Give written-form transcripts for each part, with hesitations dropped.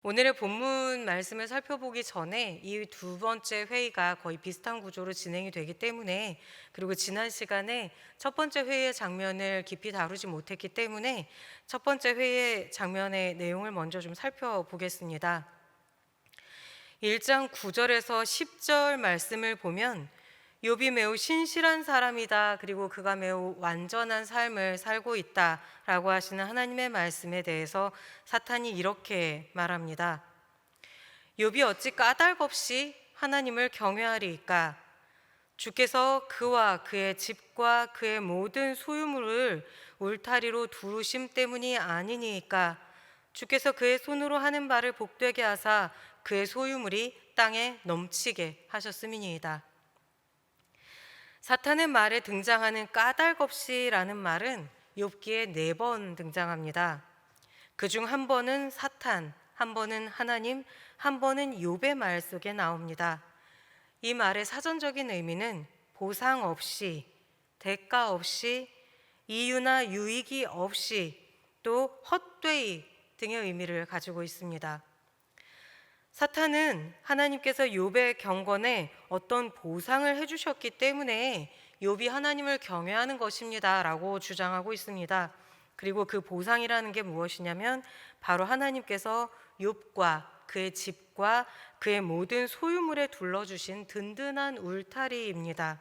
오늘의 본문 말씀을 살펴보기 전에 이 두 번째 회의가 거의 비슷한 구조로 진행이 되기 때문에, 그리고 지난 시간에 첫 번째 회의의 장면을 깊이 다루지 못했기 때문에 첫 번째 회의의 장면의 내용을 먼저 좀 살펴보겠습니다. 1장 9절에서 10절 말씀을 보면 욥이 매우 신실한 사람이다, 그리고 그가 매우 완전한 삶을 살고 있다라고 하시는 하나님의 말씀에 대해서 사탄이 이렇게 말합니다. 욥이 어찌 까닭 없이 하나님을 경외하리이까? 주께서 그와 그의 집과 그의 모든 소유물을 울타리로 두르심 때문이 아니니이까? 주께서 그의 손으로 하는 바를 복되게 하사 그의 소유물이 땅에 넘치게 하셨음이니이다. 사탄의 말에 등장하는 까닭 없이라는 말은 욥기에 4번 등장합니다. 그중 한 번은 사탄, 한 번은 하나님, 한 번은 욥의 말 속에 나옵니다. 이 말의 사전적인 의미는 보상 없이, 대가 없이, 이유나 유익이 없이, 또 헛되이 등의 의미를 가지고 있습니다. 사탄은 하나님께서 욥의 경건에 어떤 보상을 해주셨기 때문에 욥이 하나님을 경외하는 것입니다 라고 주장하고 있습니다. 그리고 그 보상이라는 게 무엇이냐면 바로 하나님께서 욥과 그의 집과 그의 모든 소유물에 둘러주신 든든한 울타리입니다.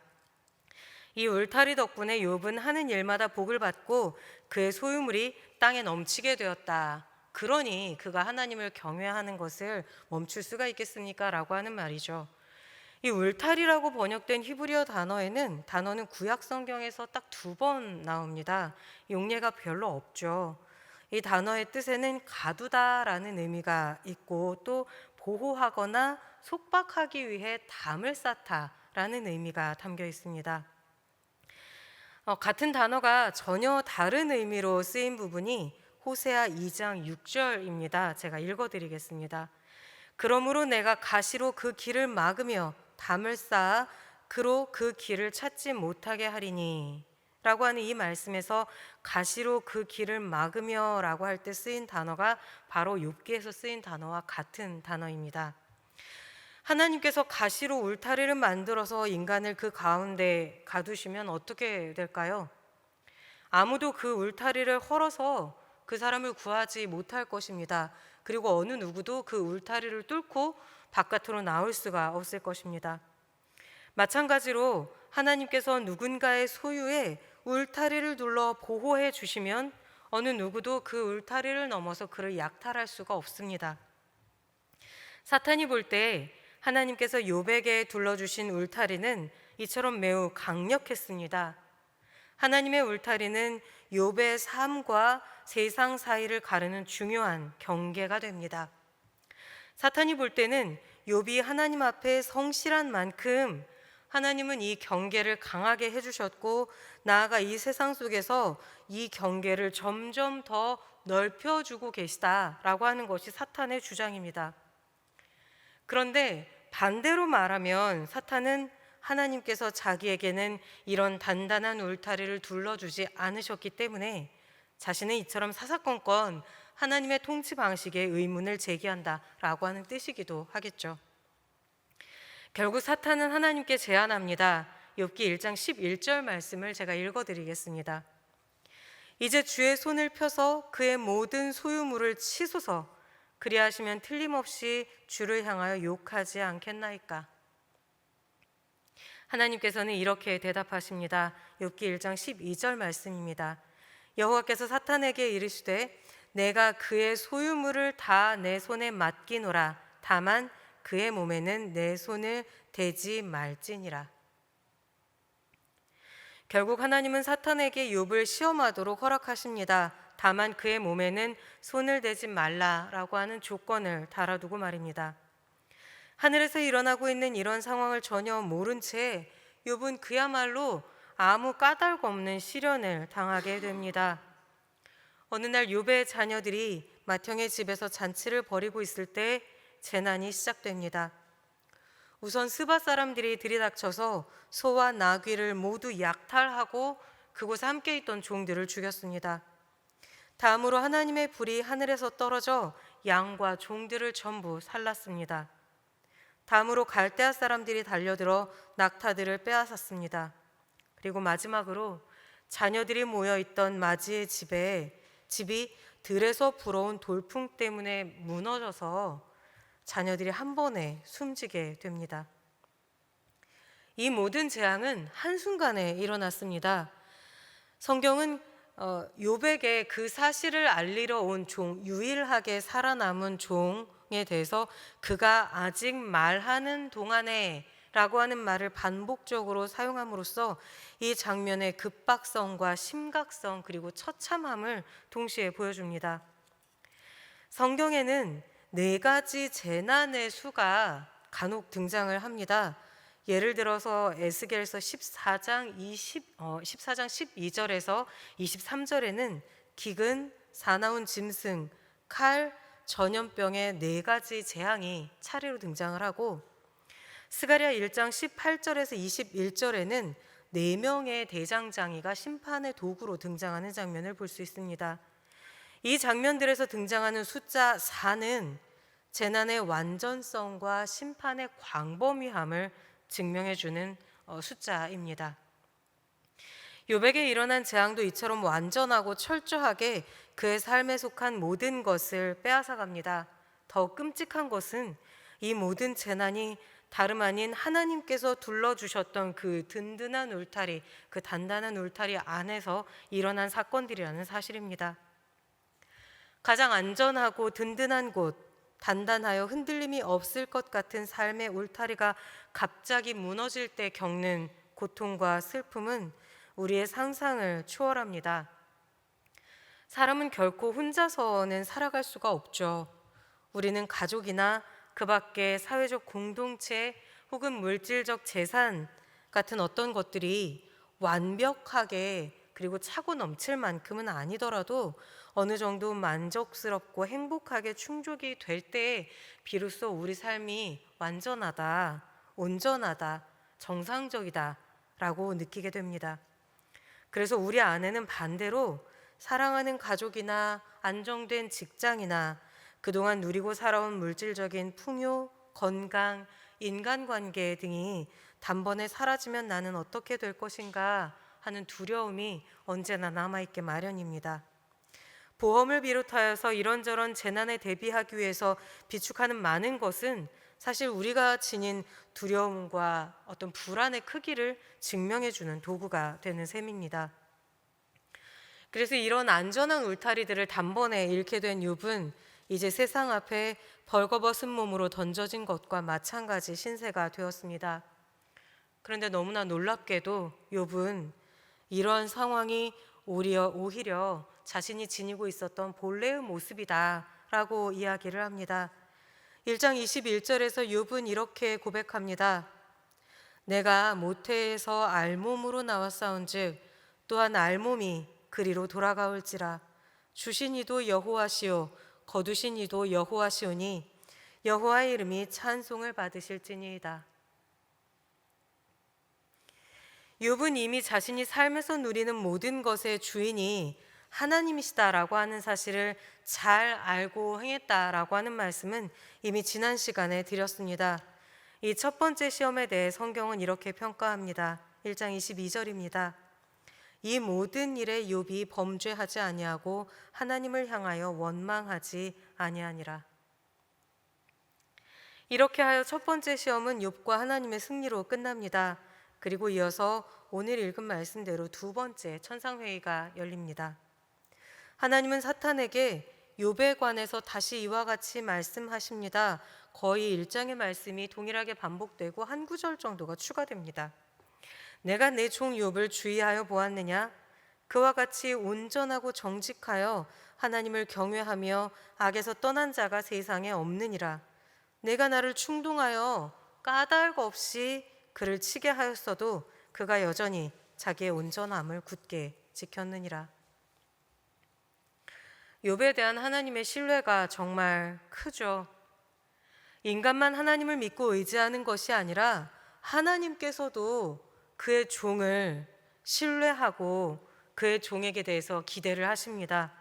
이 울타리 덕분에 욥은 하는 일마다 복을 받고 그의 소유물이 땅에 넘치게 되었다. 그러니 그가 하나님을 경외하는 것을 멈출 수가 있겠습니까? 라고 하는 말이죠. 이 울타리라고 번역된 히브리어 단어는 구약 성경에서 딱 2번 나옵니다. 용례가 별로 없죠. 이 단어의 뜻에는 가두다라는 의미가 있고, 또 보호하거나 속박하기 위해 담을 쌓다라는 의미가 담겨 있습니다. 같은 단어가 전혀 다른 의미로 쓰인 부분이 호세아 2장 6절입니다. 제가 읽어드리겠습니다. 그러므로 내가 가시로 그 길을 막으며 담을 쌓아 그로 그 길을 찾지 못하게 하리니 라고 하는 이 말씀에서 가시로 그 길을 막으며 라고 할 때 쓰인 단어가 바로 욥기에서 쓰인 단어와 같은 단어입니다. 하나님께서 가시로 울타리를 만들어서 인간을 그 가운데 가두시면 어떻게 될까요? 아무도 그 울타리를 헐어서 그 사람을 구하지 못할 것입니다. 그리고 어느 누구도 그 울타리를 뚫고 바깥으로 나올 수가 없을 것입니다. 마찬가지로 하나님께서 누군가의 소유에 울타리를 둘러 보호해 주시면 어느 누구도 그 울타리를 넘어서 그를 약탈할 수가 없습니다. 사탄이 볼 때 하나님께서 욥에게 둘러주신 울타리는 이처럼 매우 강력했습니다. 하나님의 울타리는 욥의 삶과 세상 사이를 가르는 중요한 경계가 됩니다. 사탄이 볼 때는 욥이 하나님 앞에 성실한 만큼 하나님은 이 경계를 강하게 해주셨고, 나아가 이 세상 속에서 이 경계를 점점 더 넓혀주고 계시다라고 하는 것이 사탄의 주장입니다. 그런데 반대로 말하면 사탄은 하나님께서 자기에게는 이런 단단한 울타리를 둘러주지 않으셨기 때문에 자신은 이처럼 사사건건 하나님의 통치 방식에 의문을 제기한다라고 하는 뜻이기도 하겠죠. 결국 사탄은 하나님께 제안합니다. 욥기 1장 11절 말씀을 제가 읽어드리겠습니다. 이제 주의 손을 펴서 그의 모든 소유물을 치소서. 그리하시면 틀림없이 주를 향하여 욕하지 않겠나이까? 하나님께서는 이렇게 대답하십니다. 욥기 1장 12절 말씀입니다. 여호와께서 사탄에게 이르시되 내가 그의 소유물을 다 내 손에 맡기노라. 다만 그의 몸에는 내 손을 대지 말지니라. 결국 하나님은 사탄에게 욥을 시험하도록 허락하십니다. 다만 그의 몸에는 손을 대지 말라라고 하는 조건을 달아두고 말입니다. 하늘에서 일어나고 있는 이런 상황을 전혀 모른 채 욥은 그야말로 아무 까닭 없는 시련을 당하게 됩니다. 어느 날 욥의 자녀들이 맏형의 집에서 잔치를 벌이고 있을 때 재난이 시작됩니다. 우선 스바 사람들이 들이닥쳐서 소와 나귀를 모두 약탈하고 그곳에 함께 있던 종들을 죽였습니다. 다음으로 하나님의 불이 하늘에서 떨어져 양과 종들을 전부 살랐습니다. 다음으로 갈대아 사람들이 달려들어 낙타들을 빼앗았습니다. 그리고 마지막으로 자녀들이 모여 있던 마지의 집이 들에서 불어온 돌풍 때문에 무너져서 자녀들이 한 번에 숨지게 됩니다. 이 모든 재앙은 한순간에 일어났습니다. 성경은 욥에게 그 사실을 알리러 온 종, 유일하게 살아남은 종에 대해서 그가 아직 말하는 동안에 라고 하는 말을 반복적으로 사용함으로써 이 장면의 급박성과 심각성 그리고 처참함을 동시에 보여줍니다. 성경에는 4가지 재난의 수가 간혹 등장을 합니다. 예를 들어서 에스겔서 14장 12절에서 23절에는 기근, 사나운 짐승, 칼, 전염병의 4가지 재앙이 차례로 등장을 하고 스가랴 1장 18절에서 21절에는 4명의 대장장이가 심판의 도구로 등장하는 장면을 볼 수 있습니다. 이 장면들에서 등장하는 숫자 4는 재난의 완전성과 심판의 광범위함을 증명해주는 숫자입니다. 욥에게 일어난 재앙도 이처럼 완전하고 철저하게 그의 삶에 속한 모든 것을 빼앗아갑니다. 더욱 끔찍한 것은 이 모든 재난이 다름 아닌 하나님께서 둘러주셨던 그 든든한 울타리, 그 단단한 울타리 안에서 일어난 사건들이라는 사실입니다. 가장 안전하고 든든한 곳, 단단하여 흔들림이 없을 것 같은 삶의 울타리가 갑자기 무너질 때 겪는 고통과 슬픔은 우리의 상상을 초월합니다. 사람은 결코 혼자서는 살아갈 수가 없죠. 우리는 가족이나 그 밖의 사회적 공동체 혹은 물질적 재산 같은 어떤 것들이 완벽하게 그리고 차고 넘칠 만큼은 아니더라도 어느 정도 만족스럽고 행복하게 충족이 될 때 비로소 우리 삶이 완전하다, 온전하다, 정상적이다 라고 느끼게 됩니다. 그래서 우리 안에는 반대로 사랑하는 가족이나 안정된 직장이나 그동안 누리고 살아온 물질적인 풍요, 건강, 인간관계 등이 단번에 사라지면 나는 어떻게 될 것인가 하는 두려움이 언제나 남아있게 마련입니다. 보험을 비롯하여서 이런저런 재난에 대비하기 위해서 비축하는 많은 것은 사실 우리가 지닌 두려움과 어떤 불안의 크기를 증명해주는 도구가 되는 셈입니다. 그래서 이런 안전한 울타리들을 단번에 잃게 된 욥은 이제 세상 앞에 벌거벗은 몸으로 던져진 것과 마찬가지 신세가 되었습니다. 그런데 너무나 놀랍게도 욥은 이러한 상황이 오히려 자신이 지니고 있었던 본래의 모습이다라고 이야기를 합니다. 1장 21절에서 욥은 이렇게 고백합니다. 내가 모태에서 알몸으로 나왔사온즉 또한 알몸이 그리로 돌아가올지라. 주신 이도 여호와시오 거두신 이도 여호와시오니 여호와의 이름이 찬송을 받으실지니이다. 욥은 이미 자신이 삶에서 누리는 모든 것의 주인이 하나님이시다라고 하는 사실을 잘 알고 행했다라고 하는 말씀은 이미 지난 시간에 드렸습니다. 이 첫 번째 시험에 대해 성경은 이렇게 평가합니다. 1장 22절입니다. 이 모든 일에 욥이 범죄하지 아니하고 하나님을 향하여 원망하지 아니하니라. 이렇게 하여 첫 번째 시험은 욥과 하나님의 승리로 끝납니다. 그리고 이어서 오늘 읽은 말씀대로 두 번째 천상회의가 열립니다. 하나님은 사탄에게 욥에 관해서 다시 이와 같이 말씀하십니다. 거의 1장의 말씀이 동일하게 반복되고 한 구절 정도가 추가됩니다. 내가 내 종 욥을 주의하여 보았느냐? 그와 같이 온전하고 정직하여 하나님을 경외하며 악에서 떠난 자가 세상에 없느니라. 내가 나를 충동하여 까닭 없이 그를 치게 하였어도 그가 여전히 자기의 온전함을 굳게 지켰느니라. 욥에 대한 하나님의 신뢰가 정말 크죠. 인간만 하나님을 믿고 의지하는 것이 아니라 하나님께서도 그의 종을 신뢰하고 그의 종에게 대해서 기대를 하십니다.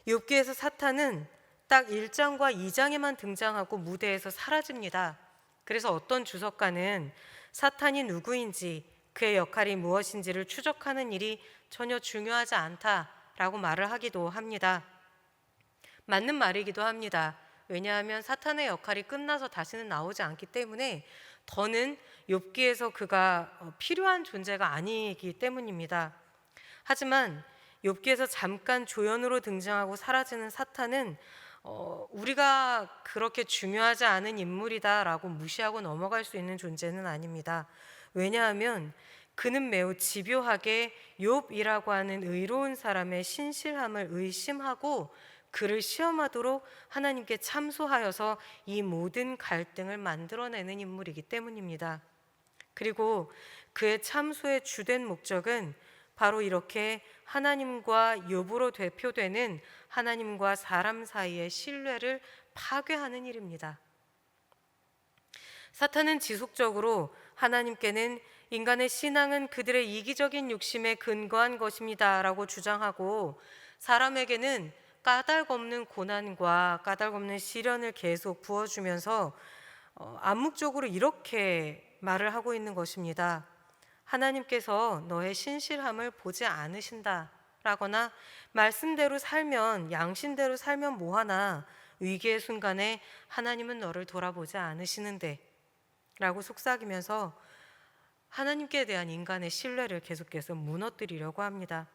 욥기에서 사탄은 딱 1장과 2장에만 등장하고 무대에서 사라집니다. 그래서 어떤 주석가는 사탄이 누구인지 그의 역할이 무엇인지를 추적하는 일이 전혀 중요하지 않다라고 말을 하기도 합니다. 맞는 말이기도 합니다. 왜냐하면 사탄의 역할이 끝나서 다시는 나오지 않기 때문에 더는 욥기에서 그가 필요한 존재가 아니기 때문입니다. 하지만 욥기에서 잠깐 조연으로 등장하고 사라지는 사탄은 우리가 그렇게 중요하지 않은 인물이다라고 무시하고 넘어갈 수 있는 존재는 아닙니다. 왜냐하면 그는 매우 집요하게 욥이라고 하는 의로운 사람의 신실함을 의심하고 그를 시험하도록 하나님께 참소하여서 이 모든 갈등을 만들어내는 인물이기 때문입니다. 그리고 그의 참소의 주된 목적은 바로 이렇게 하나님과 욥으로 대표되는 하나님과 사람 사이의 신뢰를 파괴하는 일입니다. 사탄은 지속적으로 하나님께는 인간의 신앙은 그들의 이기적인 욕심에 근거한 것입니다 라고 주장하고 사람에게는 까닭없는 고난과 까닭없는 시련을 계속 부어주면서 암묵적으로 이렇게 말을 하고 있는 것입니다. 하나님께서 너의 신실함을 보지 않으신다 라거나 말씀대로 살면 양심대로 살면 뭐하나 위기의 순간에 하나님은 너를 돌아보지 않으시는데 라고 속삭이면서 하나님께 대한 인간의 신뢰를 계속해서 무너뜨리려고 합니다.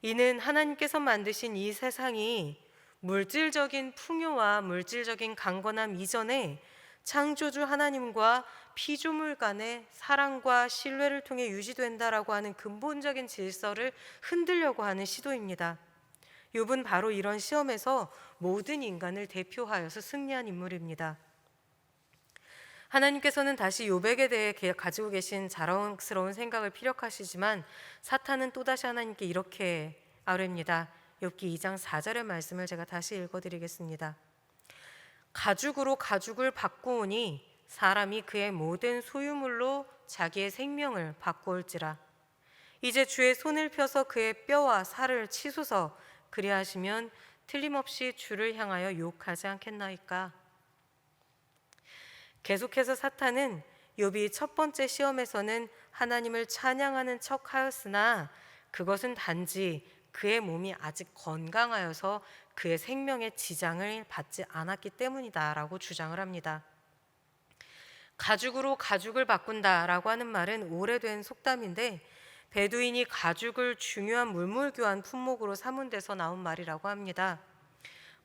이는 하나님께서 만드신 이 세상이 물질적인 풍요와 물질적인 강건함 이전에 창조주 하나님과 피조물 간의 사랑과 신뢰를 통해 유지된다라고 하는 근본적인 질서를 흔들려고 하는 시도입니다. 욥은 바로 이런 시험에서 모든 인간을 대표하여서 승리한 인물입니다. 하나님께서는 다시 욥에게 대해 가지고 계신 자랑스러운 생각을 피력하시지만 사탄은 또다시 하나님께 이렇게 아뢰입니다. 욥기 2장 4절의 말씀을 제가 다시 읽어드리겠습니다. 가죽으로 가죽을 바꾸오니 사람이 그의 모든 소유물로 자기의 생명을 바꾸올지라. 이제 주의 손을 펴서 그의 뼈와 살을 치소서. 그리하시면 틀림없이 주를 향하여 욕하지 않겠나이까. 계속해서 사탄은 욥이 첫 번째 시험에서는 하나님을 찬양하는 척하였으나 그것은 단지 그의 몸이 아직 건강하여서 그의 생명에 지장을 받지 않았기 때문이다라고 주장을 합니다. 가죽으로 가죽을 바꾼다라고 하는 말은 오래된 속담인데 베두인이 가죽을 중요한 물물교환 품목으로 삼은 데서 나온 말이라고 합니다.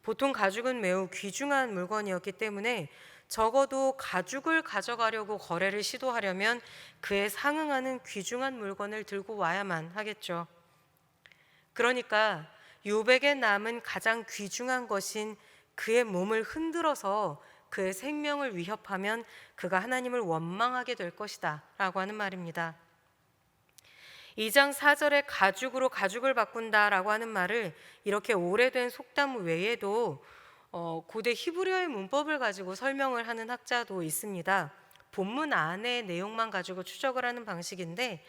보통 가죽은 매우 귀중한 물건이었기 때문에 적어도 가죽을 가져가려고 거래를 시도하려면 그에 상응하는 귀중한 물건을 들고 와야만 하겠죠. 그러니까 욥에게 남은 가장 귀중한 것인 그의 몸을 흔들어서 그의 생명을 위협하면 그가 하나님을 원망하게 될 것이다 라고 하는 말입니다. 2장 4절에 가죽으로 가죽을 바꾼다라고 하는 말을 이렇게 오래된 속담 외에도 고대 히브리어의 문법을 가지고 설명을 하는 학자도 있습니다. 본문 안의 내용만 가지고 추적을 하는 방식인데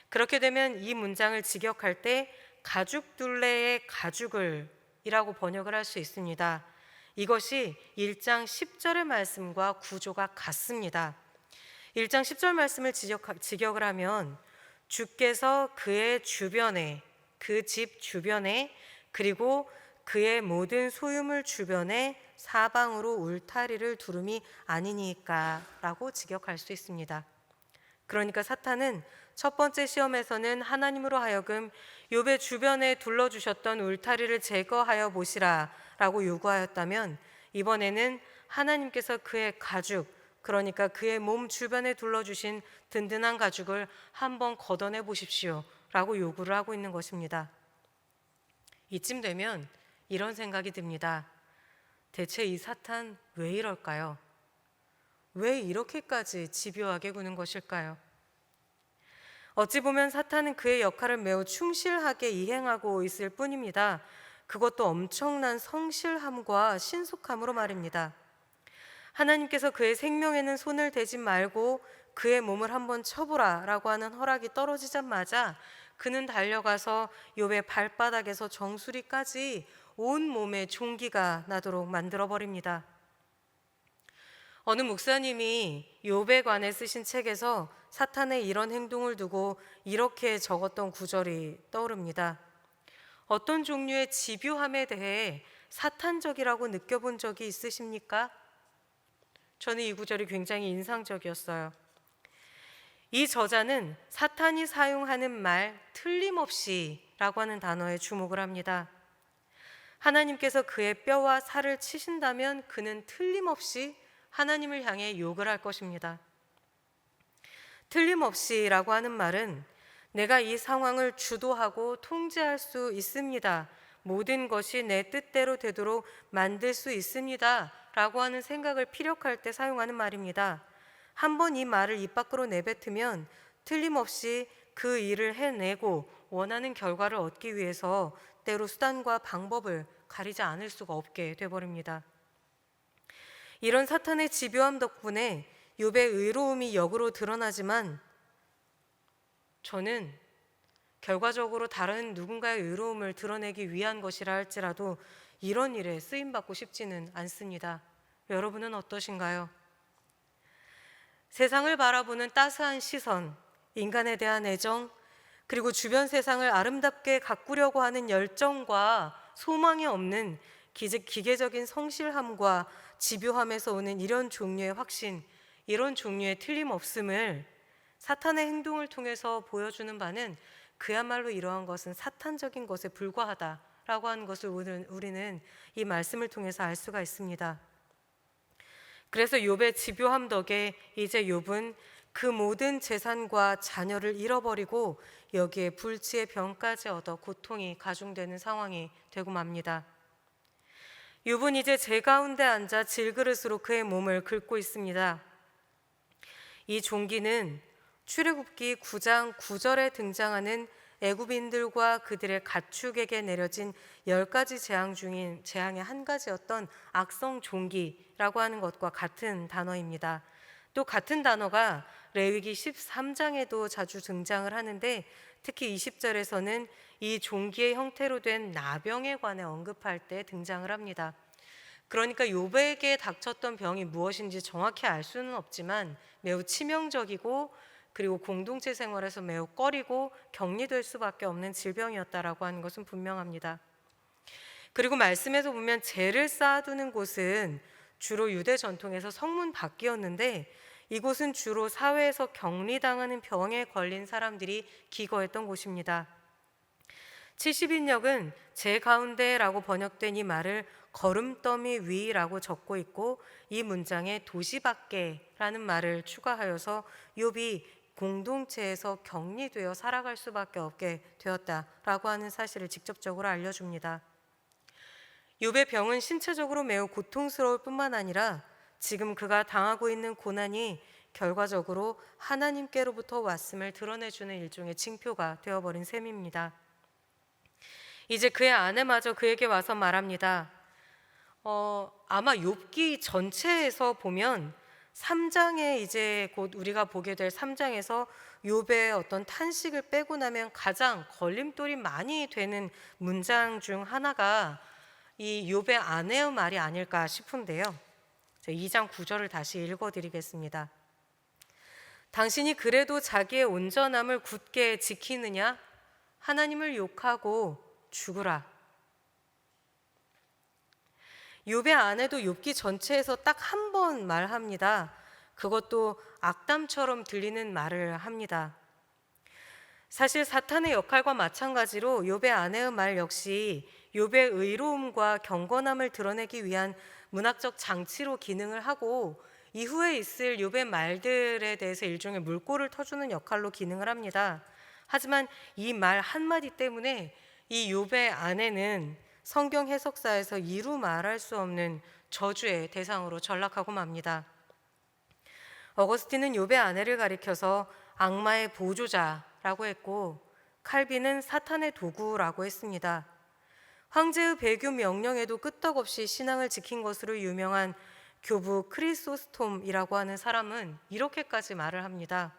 그렇게 되면 이 문장을 직역할 때 가죽 둘레의 가죽을 이라고 번역을 할 수 있습니다. 이것이 1장 10절의 말씀과 구조가 같습니다. 1장 10절 말씀을 직역을 하면 주께서 그의 주변에 그 집 주변에 그리고 그의 모든 소유물 주변에 사방으로 울타리를 두름이 아니니까 라고 직역할 수 있습니다. 그러니까 사탄은 첫 번째 시험에서는 하나님으로 하여금 욥의 주변에 둘러주셨던 울타리를 제거하여 보시라 라고 요구하였다면 이번에는 하나님께서 그의 가죽, 그러니까 그의 몸 주변에 둘러주신 든든한 가죽을 한번 걷어내 보십시오 라고 요구를 하고 있는 것입니다. 이쯤 되면 이런 생각이 듭니다. 대체 이 사탄 왜 이럴까요? 왜 이렇게까지 집요하게 구는 것일까요? 어찌 보면 사탄은 그의 역할을 매우 충실하게 이행하고 있을 뿐입니다. 그것도 엄청난 성실함과 신속함으로 말입니다. 하나님께서 그의 생명에는 손을 대지 말고 그의 몸을 한번 쳐보라 라고 하는 허락이 떨어지자마자 그는 달려가서 욥의 발바닥에서 정수리까지 온 몸에 종기가 나도록 만들어 버립니다. 어느 목사님이 욥에 관해 쓰신 책에서 사탄의 이런 행동을 두고 이렇게 적었던 구절이 떠오릅니다. 어떤 종류의 집요함에 대해 사탄적이라고 느껴본 적이 있으십니까? 저는 이 구절이 굉장히 인상적이었어요. 이 저자는 사탄이 사용하는 말 틀림없이 라고 하는 단어에 주목을 합니다. 하나님께서 그의 뼈와 살을 치신다면 그는 틀림없이 하나님을 향해 욕을 할 것입니다. 틀림없이라고 하는 말은 내가 이 상황을 주도하고 통제할 수 있습니다. 모든 것이 내 뜻대로 되도록 만들 수 있습니다. 라고 하는 생각을 피력할 때 사용하는 말입니다. 한번 이 말을 입 밖으로 내뱉으면 틀림없이 그 일을 해내고 원하는 결과를 얻기 위해서 때로 수단과 방법을 가리지 않을 수가 없게 돼버립니다. 이런 사탄의 집요함 덕분에 욥의 의로움이 역으로 드러나지만 저는 결과적으로 다른 누군가의 의로움을 드러내기 위한 것이라 할지라도 이런 일에 쓰임받고 싶지는 않습니다. 여러분은 어떠신가요? 세상을 바라보는 따스한 시선, 인간에 대한 애정, 그리고 주변 세상을 아름답게 가꾸려고 하는 열정과 소망이 없는 기계적인 성실함과 집요함에서 오는 이런 종류의 확신, 이런 종류의 틀림없음을 사탄의 행동을 통해서 보여주는 바는 그야말로 이러한 것은 사탄적인 것에 불과하다라고 하는 것을 우리는 이 말씀을 통해서 알 수가 있습니다. 그래서 욥의 집요함 덕에 이제 욥은 그 모든 재산과 자녀를 잃어버리고 여기에 불치의 병까지 얻어 고통이 가중되는 상황이 되고 맙니다. 욥은 이제 제 가운데 앉아 질그릇으로 그의 몸을 긁고 있습니다. 이 종기는 출애굽기 9장 9절에 등장하는 애굽인들과 그들의 가축에게 내려진 10가지 재앙의 한 가지였던 악성 종기라고 하는 것과 같은 단어입니다. 또 같은 단어가 레위기 13장에도 자주 등장을 하는데 특히 20절에서는 이 종기의 형태로 된 나병에 관해 언급할 때 등장을 합니다. 그러니까 욥에게 닥쳤던 병이 무엇인지 정확히 알 수는 없지만 매우 치명적이고 그리고 공동체 생활에서 매우 꺼리고 격리될 수밖에 없는 질병이었다라고 하는 것은 분명합니다. 그리고 말씀에서 보면 재를 쌓아두는 곳은 주로 유대 전통에서 성문 밖이었는데 이곳은 주로 사회에서 격리당하는 병에 걸린 사람들이 기거했던 곳입니다. 70인역은 제 가운데라고 번역된 이 말을 거름더미 위라고 적고 있고 이 문장에 도시 밖에라는 말을 추가하여서 욥이 공동체에서 격리되어 살아갈 수밖에 없게 되었다라고 하는 사실을 직접적으로 알려줍니다. 욥의 병은 신체적으로 매우 고통스러울 뿐만 아니라 지금 그가 당하고 있는 고난이 결과적으로 하나님께로부터 왔음을 드러내주는 일종의 징표가 되어버린 셈입니다. 이제 그의 아내마저 그에게 와서 말합니다. 아마 욥기 전체에서 보면 3장에 이제 곧 우리가 보게 될 3장에서 욥의 어떤 탄식을 빼고 나면 가장 걸림돌이 많이 되는 문장 중 하나가 이 욥의 아내의 말이 아닐까 싶은데요. 2장 9절을 다시 읽어드리겠습니다. 당신이 그래도 자기의 온전함을 굳게 지키느냐? 하나님을 욕하고 죽으라. 욥의 아내도 욥기 전체에서 딱 한 번 말합니다. 그것도 악담처럼 들리는 말을 합니다. 사실 사탄의 역할과 마찬가지로 욥의 아내의 말 역시 욥의 의로움과 경건함을 드러내기 위한 문학적 장치로 기능을 하고 이후에 있을 욥의 말들에 대해서 일종의 물꼬를 터주는 역할로 기능을 합니다. 하지만 이 말 한마디 때문에 이 욥의 아내는 성경 해석사에서 이루 말할 수 없는 저주의 대상으로 전락하고 맙니다. 어거스틴은 욥의 아내를 가리켜서 악마의 보조자라고 했고 칼빈은 사탄의 도구라고 했습니다. 황제의 배교 명령에도 끄떡없이 신앙을 지킨 것으로 유명한 교부 크리소스톰이라고 하는 사람은 이렇게까지 말을 합니다.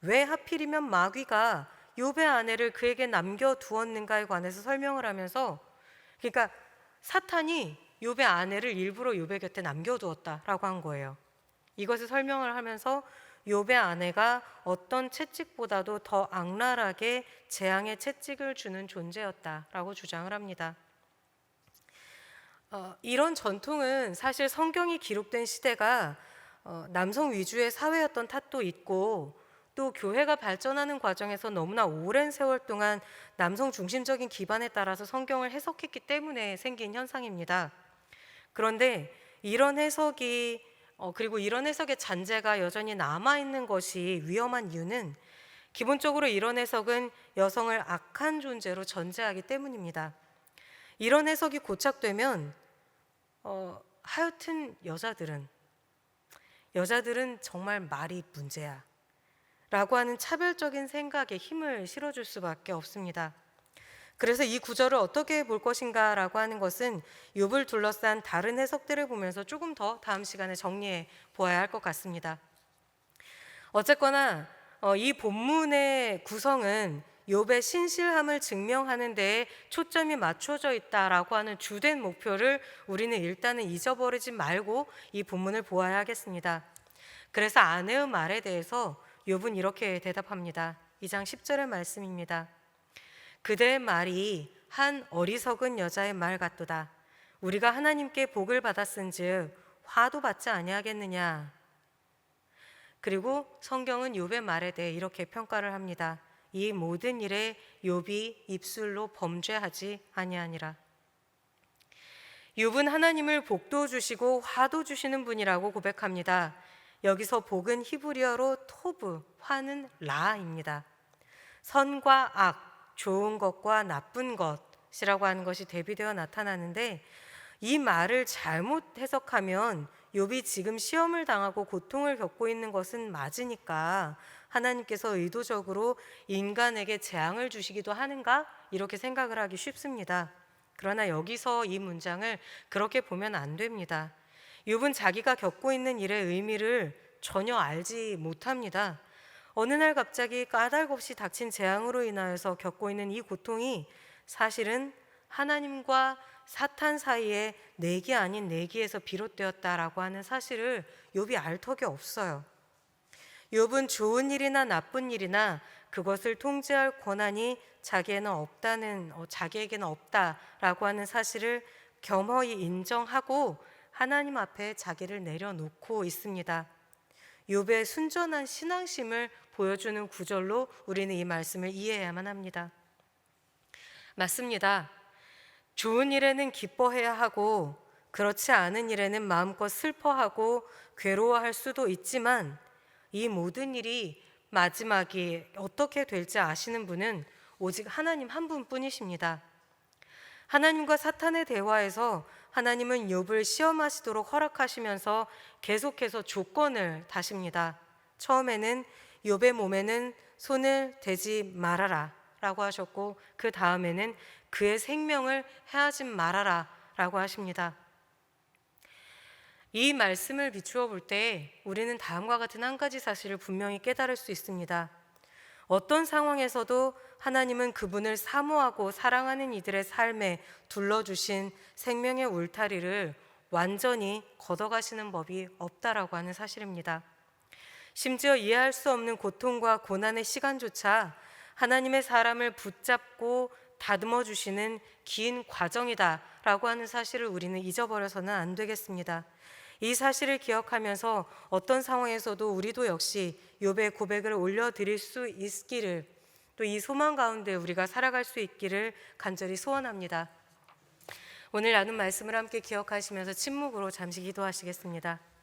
왜 하필이면 마귀가 욥의 아내를 그에게 남겨두었는가에 관해서 설명을 하면서 그러니까 사탄이 욥의 아내를 일부러 욥의 곁에 남겨두었다라고 한 거예요. 이것을 설명을 하면서 욥의 아내가 어떤 채찍보다도 더 악랄하게 재앙의 채찍을 주는 존재였다라고 주장을 합니다. 이런 전통은 사실 성경이 기록된 시대가 남성 위주의 사회였던 탓도 있고, 또 교회가 발전하는 과정에서 너무나 오랜 세월 동안 남성 중심적인 기반에 따라서 성경을 해석했기 때문에 생긴 현상입니다. 그런데 이런 해석이 그리고 이런 해석의 잔재가 여전히 남아있는 것이 위험한 이유는 기본적으로 이런 해석은 여성을 악한 존재로 전제하기 때문입니다. 이런 해석이 고착되면 하여튼 여자들은 정말 말이 문제야 라고 하는 차별적인 생각에 힘을 실어줄 수밖에 없습니다. 그래서 이 구절을 어떻게 볼 것인가 라고 하는 것은 욥을 둘러싼 다른 해석들을 보면서 조금 더 다음 시간에 정리해 보아야 할 것 같습니다. 어쨌거나 이 본문의 구성은 욥의 신실함을 증명하는 데에 초점이 맞춰져 있다라고 하는 주된 목표를 우리는 일단은 잊어버리지 말고 이 본문을 보아야 하겠습니다. 그래서 아내의 말에 대해서 욥은 이렇게 대답합니다. 2장 10절의 말씀입니다. 그대의 말이 한 어리석은 여자의 말 같도다. 우리가 하나님께 복을 받았은즉 화도 받지 아니하겠느냐. 그리고 성경은 욥의 말에 대해 이렇게 평가를 합니다. 이 모든 일에 욥이 입술로 범죄하지 아니하니라. 욥은 하나님을 복도 주시고 화도 주시는 분이라고 고백합니다. 여기서 복은 히브리어로 토브, 화는 라입니다. 선과 악, 좋은 것과 나쁜 것이라고 하는 것이 대비되어 나타나는데, 이 말을 잘못 해석하면 욥이 지금 시험을 당하고 고통을 겪고 있는 것은 맞으니까 하나님께서 의도적으로 인간에게 재앙을 주시기도 하는가? 이렇게 생각을 하기 쉽습니다. 그러나 여기서 이 문장을 그렇게 보면 안 됩니다. 욥은 자기가 겪고 있는 일의 의미를 전혀 알지 못합니다. 어느 날 갑자기 까닭없이 닥친 재앙으로 인하여서 겪고 있는 이 고통이 사실은 하나님과 사탄 사이에 내기 아닌 내기에서 비롯되었다라고 하는 사실을 욥이 알 턱이 없어요. 욥은 좋은 일이나 나쁜 일이나 그것을 통제할 권한이 자기에게는 없다라고 하는 사실을 겸허히 인정하고 하나님 앞에 자기를 내려놓고 있습니다. 욥의 순전한 신앙심을 보여주는 구절로 우리는 이 말씀을 이해해야만 합니다. 맞습니다. 좋은 일에는 기뻐해야 하고 그렇지 않은 일에는 마음껏 슬퍼하고 괴로워할 수도 있지만, 이 모든 일이 마지막이 어떻게 될지 아시는 분은 오직 하나님 한 분뿐이십니다. 하나님과 사탄의 대화에서 하나님은 욥을 시험하시도록 허락하시면서 계속해서 조건을 다십니다. 처음에는 욥의 몸에는 손을 대지 말아라 라고 하셨고, 그 다음에는 그의 생명을 해하지 말아라 라고 하십니다. 이 말씀을 비추어 볼 때 우리는 다음과 같은 한 가지 사실을 분명히 깨달을 수 있습니다. 어떤 상황에서도 하나님은 그분을 사모하고 사랑하는 이들의 삶에 둘러주신 생명의 울타리를 완전히 걷어가시는 법이 없다라고 하는 사실입니다. 심지어 이해할 수 없는 고통과 고난의 시간조차 하나님의 사람을 붙잡고 다듬어 주시는 긴 과정이다라고 하는 사실을 우리는 잊어버려서는 안 되겠습니다. 이 사실을 기억하면서 어떤 상황에서도 우리도 역시 욥의 고백을 올려드릴 수 있기를, 또 이 소망 가운데 우리가 살아갈 수 있기를 간절히 소원합니다. 오늘 나눈 말씀을 함께 기억하시면서 침묵으로 잠시 기도하시겠습니다.